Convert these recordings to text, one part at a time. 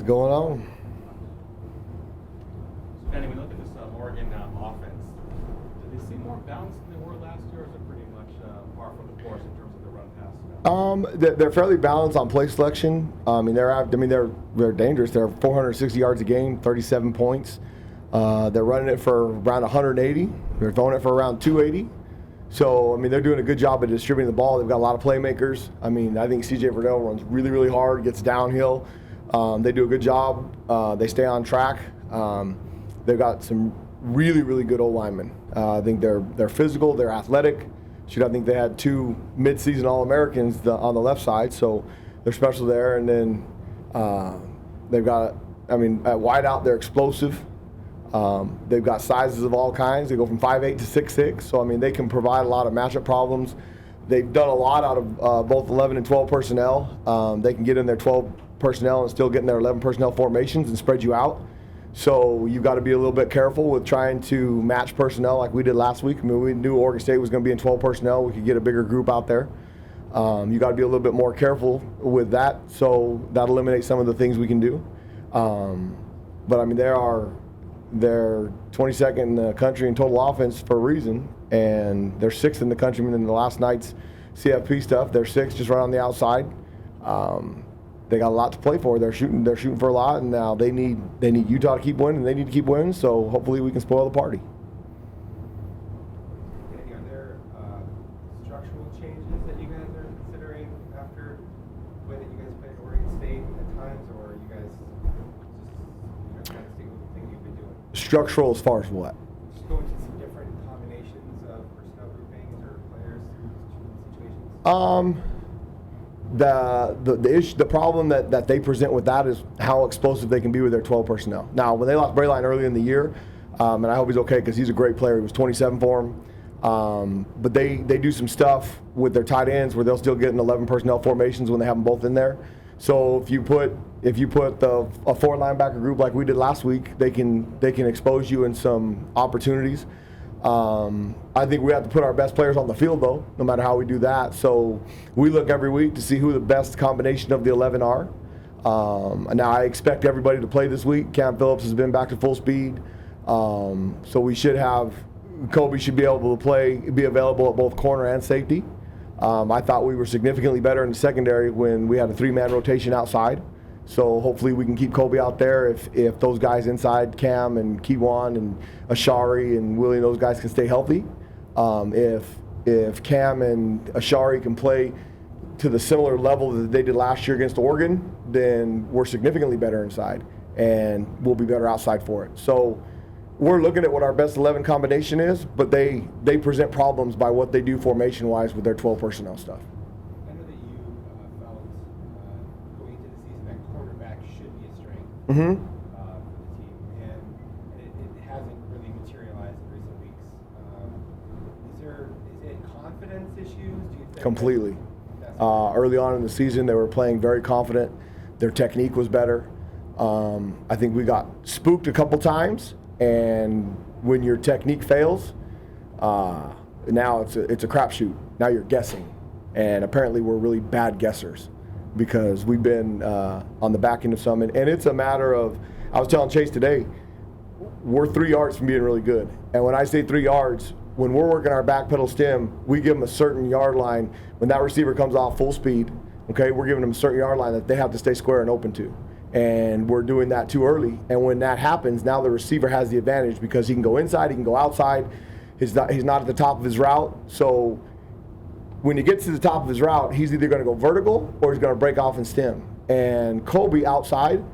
What's going on? Benny, we look at this Oregon offense. Do they seem more balanced than they were last year, or is it pretty much par for the course in terms of the run pass? They're fairly balanced on play selection. They're dangerous. They're 460 yards a game, 37 points. They're running it for around 180. They're throwing it for around 280. So, they're doing a good job of distributing the ball. They've got a lot of playmakers. I think C.J. Verdell runs really, really hard, gets downhill. They do a good job. They stay on track. They've got some really, really good old linemen. I think they're physical, they're athletic. I think they had 2 mid-season All-Americans on the left side, so they're special there. And then they've got, at wideout, they're explosive. They've got sizes of all kinds. They go from 5'8" to 6'6", so they can provide a lot of matchup problems. They've done a lot out of both 11 and 12 personnel. They can get in their 12 personnel and still get in their 11 personnel formations and spread you out. So you've got to be a little bit careful with trying to match personnel like we did last week. We knew Oregon State was going to be in 12 personnel. We could get a bigger group out there. You got to be a little bit more careful with that, so that eliminates some of the things we can do. They're 22nd in the country in total offense for a reason, and they're 6th in the country in the last night's CFP stuff. They're 6th just right on the outside. They got a lot to play for. They're shooting for a lot, and now they need Utah to keep winning, and they need to keep winning. So hopefully we can spoil the party. Are there structural changes that you guys are considering after the way that you guys played Oregon State at times, or are you guys just trying to stick with the thing you've been doing? Structural as far as what? Just go into some different combinations of personnel groupings or players in situations. The problem that they present with that is how explosive they can be with their 12 personnel. Now, when they lost Brayline early in the year, and I hope he's okay because he's a great player. He was 27 for him. But they do some stuff with their tight ends where they'll still get in 11 personnel formations when they have them both in there. So if you put a 4 linebacker group like we did last week, they can expose you in some opportunities. I think we have to put our best players on the field, though, no matter how we do that. So we look every week to see who the best combination of the 11 are. Now I expect everybody to play this week. Cam Phillips has been back to full speed. So we should have Kobe should be able to be available at both corner and safety. I thought we were significantly better in the secondary when we had a 3-man rotation outside. So hopefully we can keep Kobe out there if those guys inside, Cam and Kiwan and Ashari and Willie, those guys can stay healthy. If Cam and Ashari can play to the similar level that they did last year against Oregon, then we're significantly better inside and we'll be better outside for it. So we're looking at what our best 11 combination is, but they present problems by what they do formation-wise with their 12 personnel stuff. I know that you felt going into the season that quarterback should be a strength Mm-hmm. for the team, and it hasn't really materialized in recent weeks. Is it confidence issues? Do you think Completely. Early on in the season, they were playing very confident. Their technique was better. I think we got spooked a couple times, and when your technique fails, now it's a crapshoot. Now you're guessing, and apparently we're really bad guessers because we've been on the back end of some. And it's a matter of, I was telling Chase today, we're 3 yards from being really good. And when I say 3 yards, when we're working our back pedal stem, we give them a certain yard line. When that receiver comes off full speed, okay, we're giving them a certain yard line that they have to stay square and open to. And we're doing that too early. And when that happens, now the receiver has the advantage because he can go inside, he can go outside. He's not at the top of his route. So when he gets to the top of his route, he's either going to go vertical or he's going to break off and stem. And Kobe outside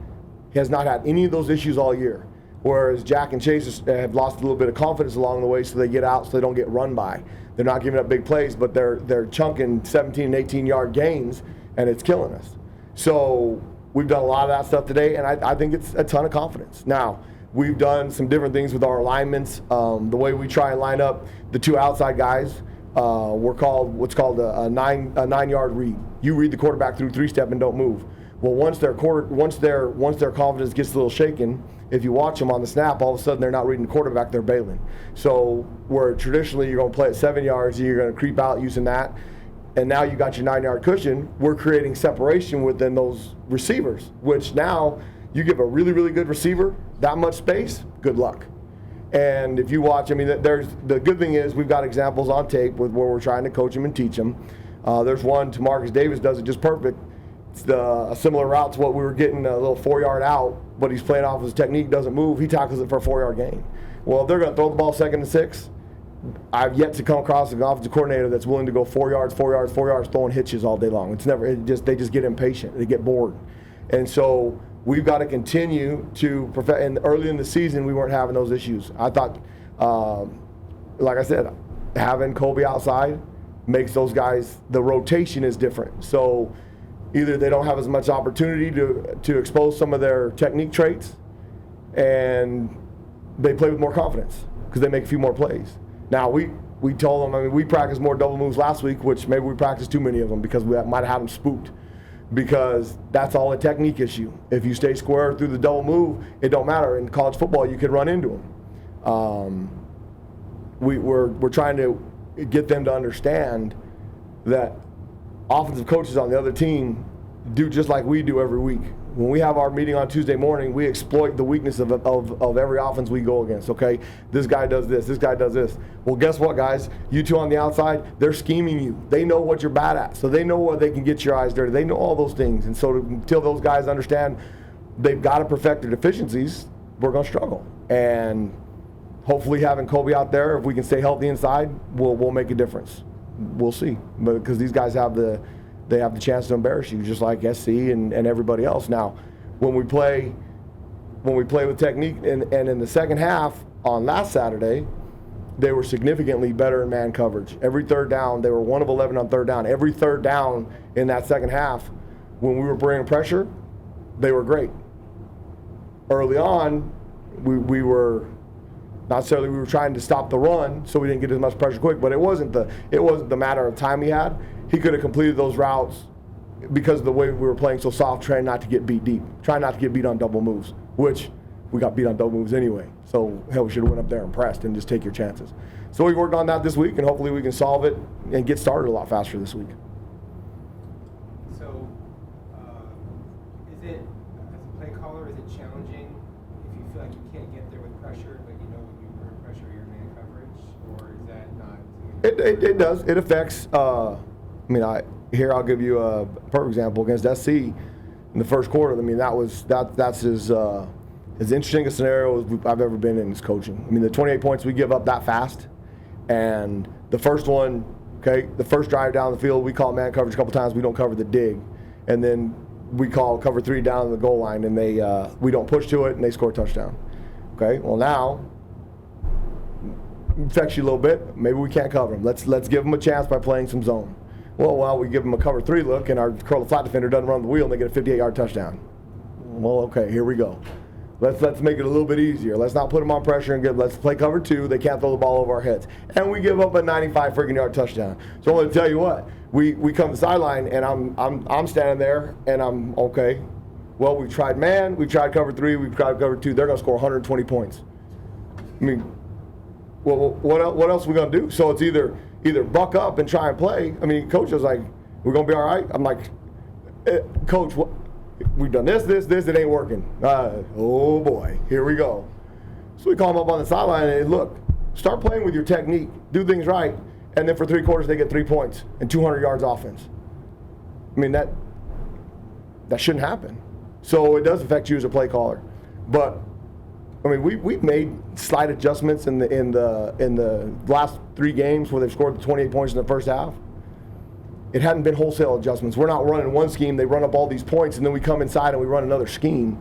has not had any of those issues all year. Whereas Jack and Chase have lost a little bit of confidence along the way, so they get out so they don't get run by. They're not giving up big plays, but they're chunking 17 and 18-yard gains, and it's killing us. So we've done a lot of that stuff today, and I think it's a ton of confidence. Now, we've done some different things with our alignments. The way we try and line up the 2 outside guys, we're called what's called a 9-yard read. You read the quarterback through 3-step and don't move. Well, once their confidence gets a little shaken, if you watch them on the snap, all of a sudden they're not reading the quarterback, they're bailing. So where traditionally you're going to play at 7 yards, you're going to creep out using that, and now you got your 9-yard cushion, we're creating separation within those receivers, which now You give a really, really good receiver that much space, good luck. And if you watch, I mean, the good thing is we've got examples on tape with where we're trying to coach them and teach them. There's one, Tamarcus Davis does it just perfect. It's a similar route to what we were getting, a little 4-yard out, but he's playing off his technique, doesn't move. He tackles it for a 4-yard gain. Well, if they're going to throw the ball 2nd and 6, I've yet to come across an offensive coordinator that's willing to go 4 yards, throwing hitches all day long. They just get impatient. They get bored. And so we've got to continue to perfect. And early in the season, we weren't having those issues. I thought, like I said, having Kobe outside makes those guys, the rotation is different. So either they don't have as much opportunity to expose some of their technique traits, and they play with more confidence because they make a few more plays. Now, we told them, I mean, we practiced more double moves last week, which maybe we practiced too many of them because we might have had them spooked, because that's all a technique issue. If you stay square through the double move, it don't matter. In college football, you could run into them. We're trying to get them to understand that offensive coaches on the other team do just like we do every week. When we have our meeting on Tuesday morning, we exploit the weakness of every offense we go against, okay? This guy does this guy does this. Well, guess what, guys? You two on the outside, they're scheming you. They know what you're bad at, so they know where they can get your eyes dirty. They know all those things. And so until those guys understand they've got to perfect their deficiencies, we're going to struggle. And hopefully having Kobe out there, if we can stay healthy inside, we'll make a difference. We'll see. Because these guys have the chance to embarrass you, just like SC and everybody else. Now, when we play with technique, and in the second half on last Saturday, they were significantly better in man coverage. Every third down, they were 1 of 11 on third down. Every third down in that second half, when we were bringing pressure, they were great. Early on, we were not necessarily we were trying to stop the run, so we didn't get as much pressure quick. But it wasn't the matter of time he had. He could have completed those routes because of the way we were playing so soft, trying not to get beat deep, trying not to get beat on double moves, which we got beat on double moves anyway. So hell, we should have went up there and pressed and just take your chances. So we worked on that this week, and hopefully we can solve it and get started a lot faster this week. So, is it, as a play caller, is it challenging if you feel like you can't get there with pressure, but you know when you bring pressure, you're man coverage, or is that not? It does. It affects. I'll give you a perfect example against SC in the first quarter. I mean, that's as interesting a scenario as I've ever been in as coaching. I mean, the 28 points we give up that fast, and the first one, okay, the first drive down the field, we call man coverage a couple times. We don't cover the dig, and then we call cover 3 down the goal line, and we don't push to it, and they score a touchdown. Okay, well now it affects you a little bit. Maybe we can't cover them. Let's give them a chance by playing some zone. Well, we give them a cover 3 look, and our curl flat defender doesn't run the wheel, and they get a 58-yard touchdown. Well, okay, here we go. Let's make it a little bit easier. Let's not put them on pressure and let's play cover 2. They can't throw the ball over our heads, and we give up a 95-freaking-yard touchdown. So I'm going to tell you what. We come to the sideline, and I'm standing there, and I'm okay. Well, we tried man, we tried cover 3, we tried cover 2. They're going to score 120 points. I mean, well, what else are we going to do? So it's either buck up and try and play. I mean, coach was like, we're going to be all right? I'm like, coach, we've done this, it ain't working. Oh boy, here we go. So we call them up on the sideline and look, start playing with your technique, do things right, and then for 3 quarters they get 3 points and 200 yards offense. I mean, that shouldn't happen. So it does affect you as a play caller. But I mean, we've made slight adjustments in the last 3 games where they've scored the 28 points in the first half. It hadn't been wholesale adjustments. We're not running one scheme, they run up all these points, and then we come inside and we run another scheme.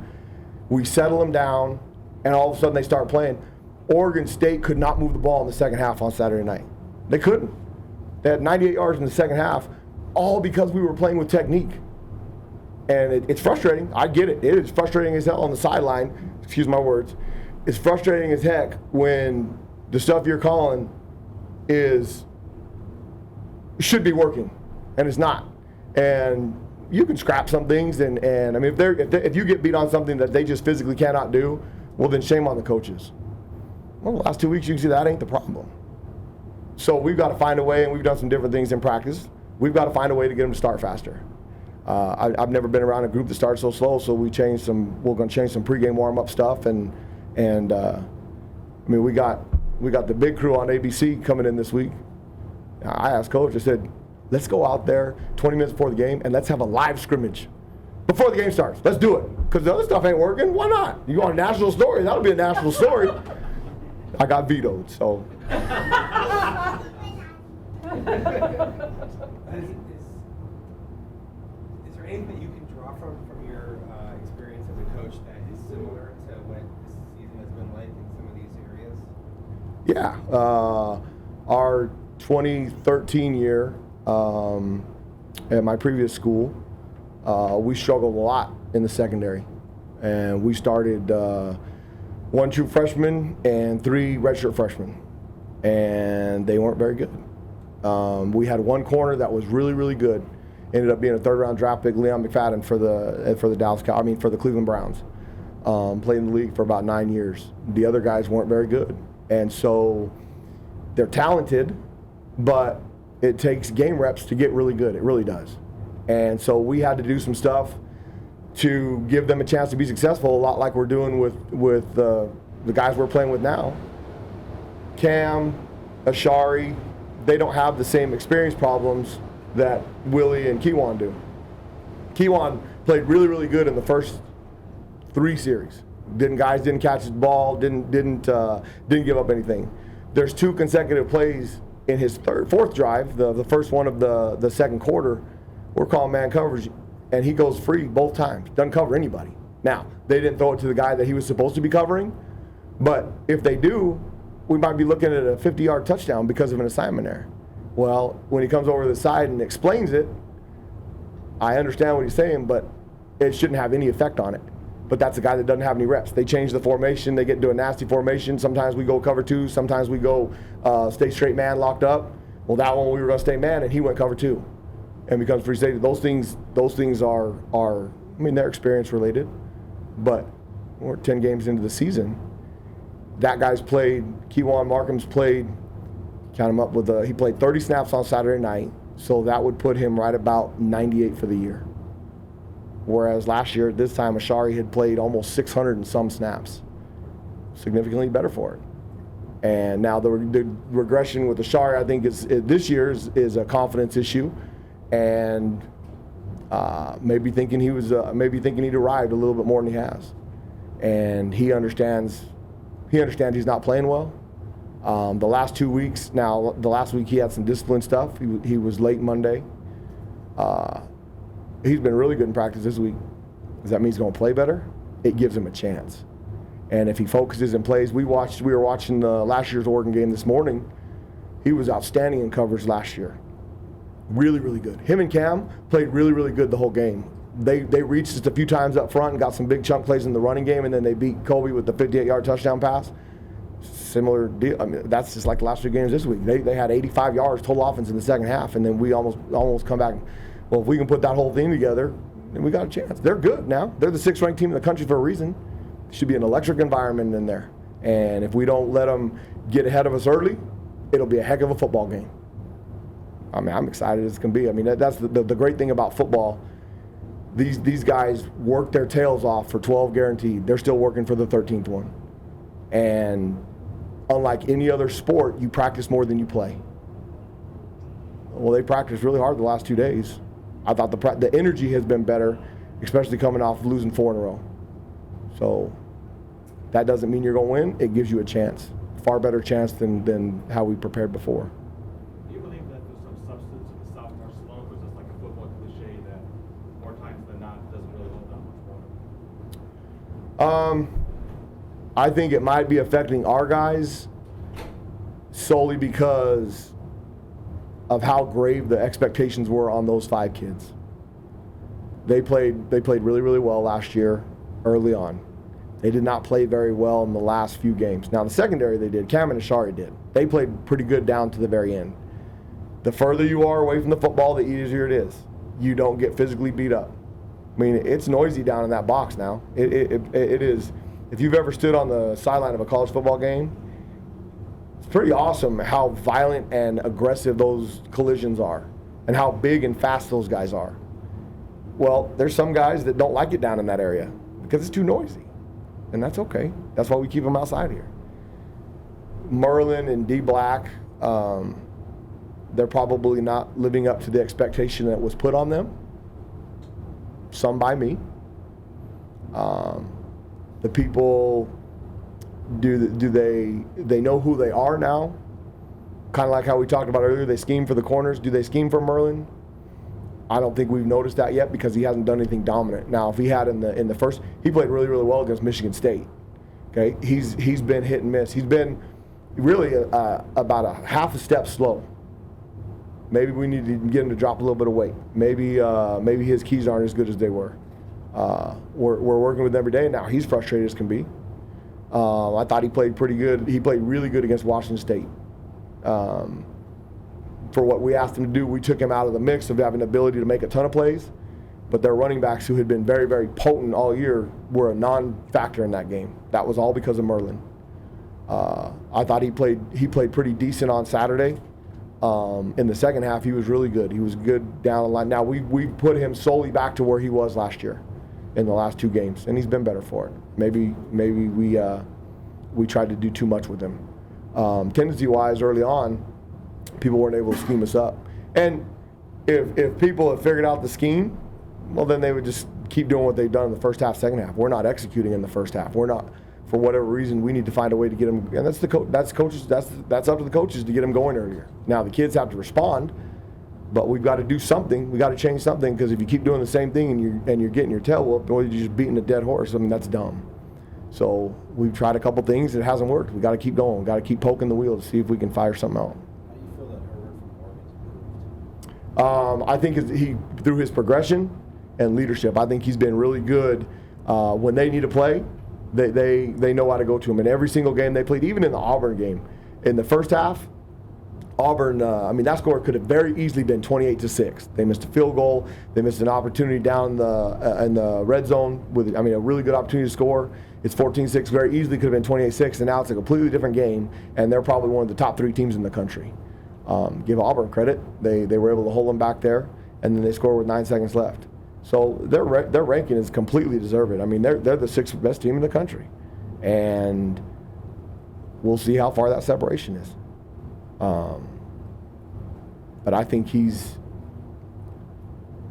We settle them down, and all of a sudden they start playing. Oregon State could not move the ball in the second half on Saturday night. They couldn't. They had 98 yards in the second half, all because we were playing with technique. And it's frustrating. I get it. It is frustrating as hell on the sideline. Excuse my words. It's frustrating as heck when the stuff you're calling should be working, and it's not. And you can scrap some things, and I mean, if you get beat on something that they just physically cannot do, well, then shame on the coaches. Well, the last 2 weeks you can see that ain't the problem. So we've got to find a way, and we've done some different things in practice. We've got to find a way to get them to start faster. I've never been around a group that started so slow, so we're going to change some pregame warm-up stuff, and I mean, we got the big crew on ABC coming in this week. I asked Coach, I said, let's go out there 20 minutes before the game and let's have a live scrimmage before the game starts. Let's do it, because the other stuff ain't working. Why not? You want a national story? That'll be a national story. I got vetoed, so. Is there anything that you can draw from your experience as a coach that is similar to what this season has been like in some of these areas? Yeah, our 2013 year at my previous school, we struggled a lot in the secondary, and we started 1 true freshman and 3 redshirt freshmen, and they weren't very good. We had one corner that was really, really good. Ended up being a 3rd round draft pick, Leon McFadden, for the Cleveland Browns. Played in the league for about 9 years. The other guys weren't very good, and so they're talented, but it takes game reps to get really good. It really does. And so we had to do some stuff to give them a chance to be successful, a lot like we're doing with the guys we're playing with now. Cam, Ashari, they don't have the same experience problems that Willie and Kewan do. Kewan played really, really good in the first 3 series. Guys didn't catch his ball, didn't give up anything. There's 2 consecutive plays in his 4th drive, the first one of the second quarter. We're calling man coverage, and he goes free both times. Doesn't cover anybody. Now, they didn't throw it to the guy that he was supposed to be covering, but if they do, we might be looking at a 50-yard touchdown because of an assignment error. Well, when he comes over to the side and explains it, I understand what he's saying, but it shouldn't have any effect on it. But that's a guy that doesn't have any reps. They change the formation. They get into a nasty formation. Sometimes we go cover 2. Sometimes we go stay straight man locked up. Well, that one we were going to stay man, and he went cover 2 and becomes free safety. Those things are I mean, they're experience related, but we're 10 games into the season. That guy's played, Kewan Markham's played, count him up he played 30 snaps on Saturday night, so that would put him right about 98 for the year. Whereas last year at this time, Ashari had played almost 600 and some snaps. Significantly better for it. And now the regression with Ashari, I think, this year is a confidence issue, and maybe thinking he'd arrived a little bit more than he has. And he understands he's not playing well. The last 2 weeks, the last week he had some discipline stuff. He was late Monday. He's been really good in practice this week. Does that mean he's going to play better? It gives him a chance. And if he focuses and plays, we were watching the last year's Oregon game this morning. He was outstanding in coverage last year. Really, really good. Him and Cam played really, really good the whole game. They reached just a few times up front and got some big chunk plays in the running game, and then they beat Kobe with the 58-yard touchdown pass. Similar deal. I mean, that's just like the last 2 games this week. They had 85 yards total offense in the second half, and then we almost come back. Well, if we can put that whole thing together, then we got a chance. They're good now. They're the 6th ranked team in the country for a reason. It should be an electric environment in there. And if we don't let them get ahead of us early, it'll be a heck of a football game. I mean, I'm excited as can be. I mean, that's the great thing about football. These guys work their tails off for 12 guaranteed. They're still working for the 13th one. And unlike any other sport, you practice more than you play. Well, they practiced really hard the last 2 days. I thought the energy has been better, especially coming off losing 4 in a row. So that doesn't mean you're going to win. It gives you a chance, far better chance than how we prepared before. Do you believe that there's some substance to the sophomore slump, or is this like a football cliche that more times than not doesn't really hold that much water? I think it might be affecting our guys solely because of how grave the expectations were on those 5 kids. They played really, really well last year early on. They did not play very well in the last few games. Now, the secondary they did. Cam and Ashari did. They played pretty good down to the very end. The further you are away from the football, the easier it is. You don't get physically beat up. I mean, it's noisy down in that box now. It is. If you've ever stood on the sideline of a college football game, it's pretty awesome how violent and aggressive those collisions are and how big and fast those guys are. Well, there's some guys that don't like it down in that area because it's too noisy, and that's okay. That's why we keep them outside here. Merlin and D Black, they're probably not living up to the expectation that was put on them. Some by me. The people, do they know who they are now? Kind of like how we talked about earlier, they scheme for the corners. Do they scheme for Merlin? I don't think we've noticed that yet because he hasn't done anything dominant. Now, if he had in the first, he played really, really well against Michigan State. Okay, he's been hit and miss. He's been really about a half a step slow. Maybe we need to get him to drop a little bit of weight. Maybe his keys aren't as good as they were. We're working with him every day now. He's frustrated as can be. I thought he played pretty good. He played really good against Washington State. For what we asked him to do, we took him out of the mix of having the ability to make a ton of plays. But their running backs, who had been very, very potent all year, were a non-factor in that game. That was all because of Merlin. I thought he played pretty decent on Saturday. In the second half, he was really good. He was good down the line. Now, we put him solely back to where he was last year in the last 2 games, and he's been better for it. Maybe we tried to do too much with him. Tendency-wise, early on, people weren't able to scheme us up. And if people have figured out the scheme, well, then they would just keep doing what they've done in the first half, second half. We're not executing in the first half. We're not, for whatever reason, we need to find a way to get them. And that's coaches. That's up to the coaches to get them going earlier. Now the kids have to respond, but we've got to do something. We got to change something, because if you keep doing the same thing and you're getting your tail whooped, or you're just beating a dead horse, I mean, that's dumb. So we've tried a couple things. It hasn't worked. We got to keep going. We got to keep poking the wheel to see if we can fire something out. How do you feel that Herbert from Oregon's improved? I think he, through his progression and leadership, I think he's been really good. When they need to play, they know how to go to him. In every single game they played, even in the Auburn game, in the first half, Auburn, that score could have very easily been 28-6. They missed a field goal. They missed an opportunity down in the red zone with, a really good opportunity to score. It's 14-6, very easily could have been 28-6, and now it's a completely different game, and they're probably one of the top 3 teams in the country. Give Auburn credit. They were able to hold them back there, and then they score with 9 seconds left. So their ranking is completely deserved. They're the 6th best team in the country, and we'll see how far that separation is. But I think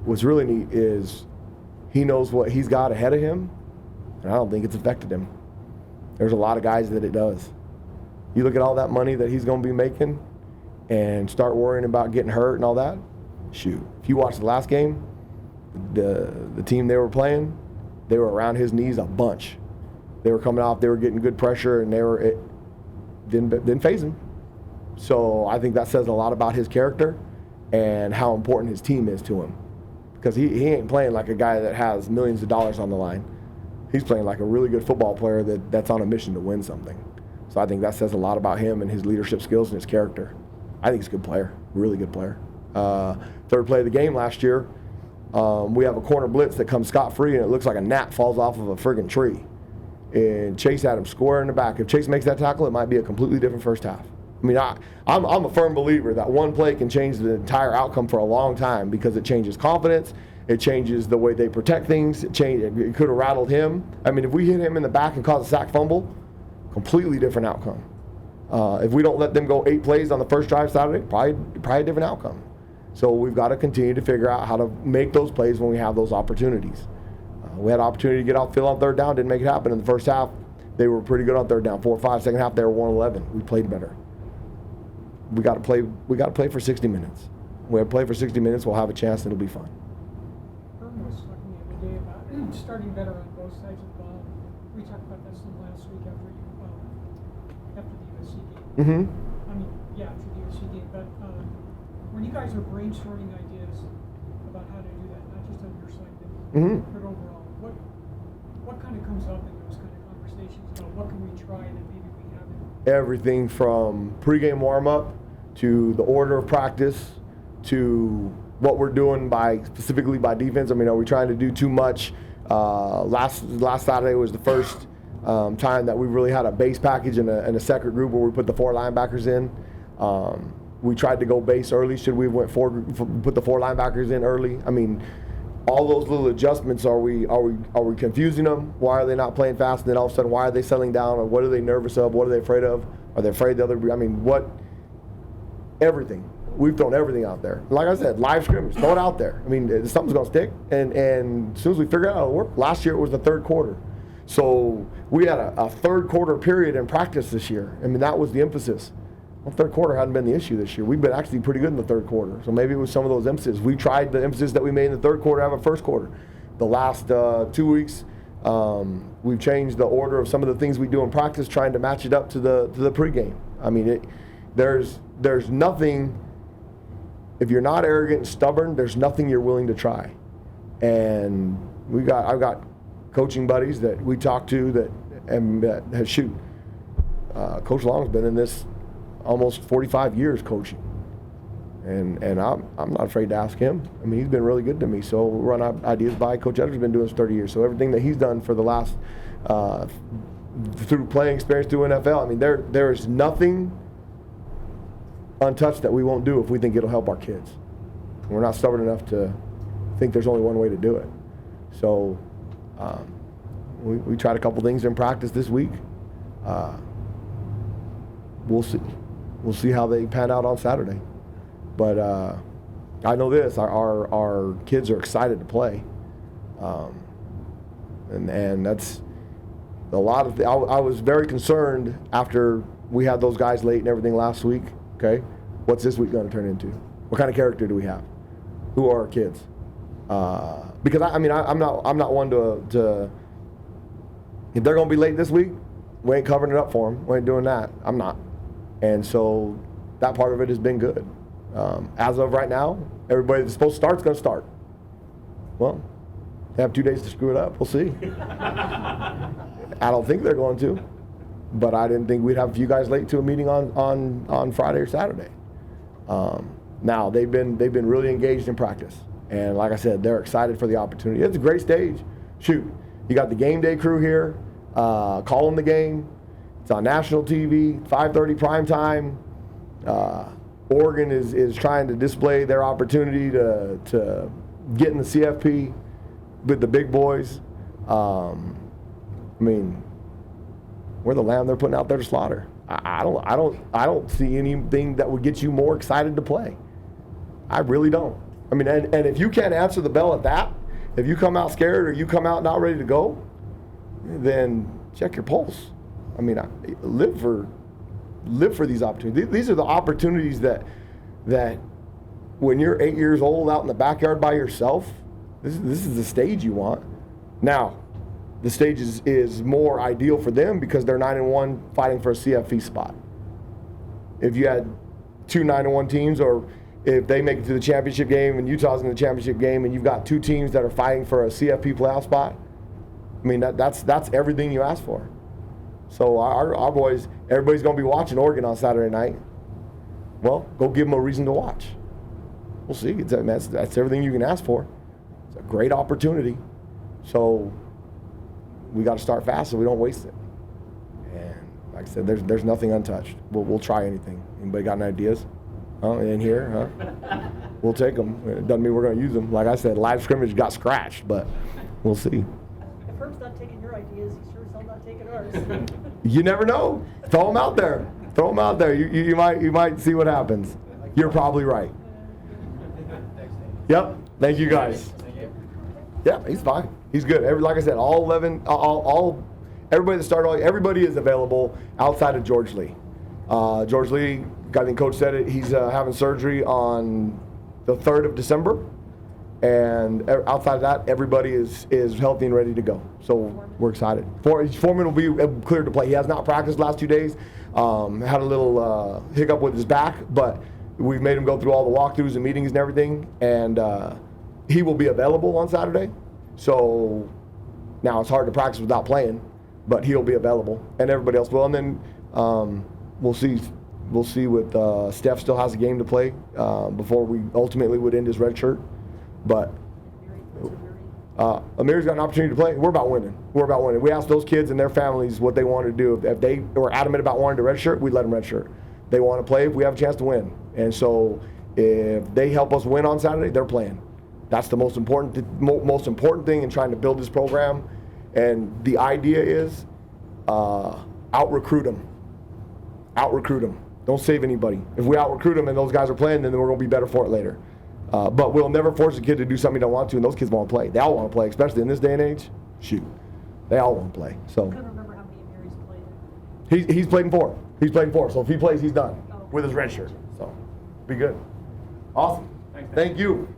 what's really neat is he knows what he's got ahead of him, and I don't think it's affected him. There's a lot of guys that it does. You look at all that money that he's going to be making and start worrying about getting hurt and all that. Shoot, if you watch the last game, the team they were playing, they were around his knees a bunch. They were coming off, they were getting good pressure, and it didn't faze him. So I think that says a lot about his character and how important his team is to him. Because he ain't playing like a guy that has millions of dollars on the line. He's playing like a really good football player that's on a mission to win something. So I think that says a lot about him and his leadership skills and his character. I think he's a good player, really good player. Third play of the game last year, we have a corner blitz that comes scot-free, and it looks like a gnat falls off of a friggin' tree. And Chase had him square in the back. If Chase makes that tackle, it might be a completely different first half. I'm a firm believer that one play can change the entire outcome for a long time, because it changes confidence, it changes the way they protect things, it could have rattled him. If we hit him in the back and cause a sack fumble, completely different outcome. If we don't let them go 8 plays on the first drive Saturday, probably a different outcome. So we've got to continue to figure out how to make those plays when we have those opportunities. We had an opportunity to get off field on third down, didn't make it happen. In the first half, they were pretty good on third down, 4-5. Second half, they were 1-11. We played better. We got to play for 60 minutes. When we play for 60 minutes, we'll have a chance, and it'll be fun. Herman was talking the other day about starting better on both sides of the ball. We talked about that some last week after the USC game. Mm-hmm. After the USC game. But when you guys are brainstorming ideas about how to do that, not just on your side, but overall, what kind of comes up in those kind of conversations about what can we try that maybe we haven't? Everything from pregame warm-up to the order of practice to what we're doing specifically by defense. Are we trying to do too much? Last Saturday was the first time that we really had a base package and a second group where we put the 4 linebackers in. We tried to go base early. Should we have put the 4 linebackers in early? all those little adjustments, are we confusing them? Why are they not playing fast? And then all of a sudden, why are they settling down? Or what are they nervous of? What are they afraid of? Are they afraid the other? I mean, what? Everything. We've thrown everything out there. Like I said, live scrimmage, throw it out there. I mean, something's going to stick. And as soon as we figure out how it work, last year it was the third quarter. So we had a third quarter period in practice this year. I mean, that was the emphasis. Well, third quarter hadn't been the issue this year. We've been actually pretty good in the third quarter. So maybe it was some of those emphases. We tried the emphasis that we made in the third quarter out of a first quarter. The last 2 weeks, we've changed the order of some of the things we do in practice, trying to match it up to the pregame. I mean, there's nothing. If you're not arrogant and stubborn, there's nothing you're willing to try. And I've got coaching buddies that we talk to that shoot. Coach Long's been in this almost 45 years coaching, and I'm not afraid to ask him. I mean, he's been really good to me. So we run ideas by. Coach Edwards been doing this 30 years. So everything that he's done for the last through playing experience through NFL. I mean, there is nothing untouched that we won't do if we think it'll help our kids. We're not stubborn enough to think there's only one way to do it. So we tried a couple things in practice this week. We'll see. We'll see how they pan out on Saturday. But I know this: our kids are excited to play, and that's a lot of. I was very concerned after we had those guys late and everything last week. Okay, what's this week going to turn into? What kind of character do we have? Who are our kids? Because I'm not one to if they're going to be late this week, we ain't covering it up for them. We ain't doing that. I'm not. And so that part of it has been good. As of right now, everybody that's supposed to start is going to start. Well, they have 2 days to screw it up. We'll see. I don't think they're going to. But I didn't think we'd have a few guys late to a meeting on Friday or Saturday. Now they've been really engaged in practice, and like I said, they're excited for the opportunity. It's a great stage. Shoot, you got the game day crew here, calling the game. It's on national TV, 5:30 prime time. Oregon is trying to display their opportunity to get in the CFP with the big boys. I mean, we're the lamb they're putting out there to slaughter. I don't see anything that would get you more excited to play. I really don't. I mean, and if you can't answer the bell at that, if you come out scared or you come out not ready to go, then check your pulse. I mean, live for these opportunities. These are the opportunities that when you're 8 years old out in the backyard by yourself, this is the stage you want. Now, the stage is more ideal for them because they're 9-1 fighting for a CFP spot. If you had 2 9-1 teams, or if they make it to the championship game and Utah's in the championship game and you've got 2 teams that are fighting for a CFP playoff spot, I mean, that's everything you ask for. So our boys, everybody's going to be watching Oregon on Saturday night. Well, go give them a reason to watch. We'll see. That's everything you can ask for. It's a great opportunity. So we got to start fast so we don't waste it. And like I said, there's nothing untouched. We'll try anything. Anybody got any ideas? In here? Huh? We'll take them. It doesn't mean we're going to use them. Like I said, live scrimmage got scratched, but we'll see. If Herb's not taking your ideas, he's sure as hell not taking ours. You never know. Throw them out there. Throw them out there. You might see what happens. You're probably right. Yep. Thank you guys. Yeah, he's fine. He's good. Like I said, all 11, everybody that started, everybody is available outside of George Lee. George Lee, I think Coach said it, he's having surgery on the 3rd of December. And outside of that, everybody is healthy and ready to go. So we're excited. Foreman will be cleared to play. He has not practiced the last 2 days. Had a little hiccup with his back, but we've made him go through all the walkthroughs and meetings and everything. And he will be available on Saturday. So now it's hard to practice without playing, but he'll be available, and everybody else will. And then we'll see. We'll see with Steph still has a game to play before we ultimately would end his red shirt. But Amir's got an opportunity to play. We're about winning. We asked those kids and their families what they wanted to do. If they were adamant about wanting to redshirt, we'd let them redshirt. They want to play if we have a chance to win. And so if they help us win on Saturday, they're playing. That's the most important thing in trying to build this program. And the idea is out-recruit them. Out-recruit them. Don't save anybody. If we out-recruit them and those guys are playing, then we're going to be better for it later. But we'll never force a kid to do something he don't want to, and those kids want to play. They all want to play, especially in this day and age. Shoot. They all want to play. So I couldn't remember how many Marys played. he's played in 4. He's played in 4. So if he plays, he's done Oh. with his red shirt. So be good. Awesome. Thanks, Dan. Thank you.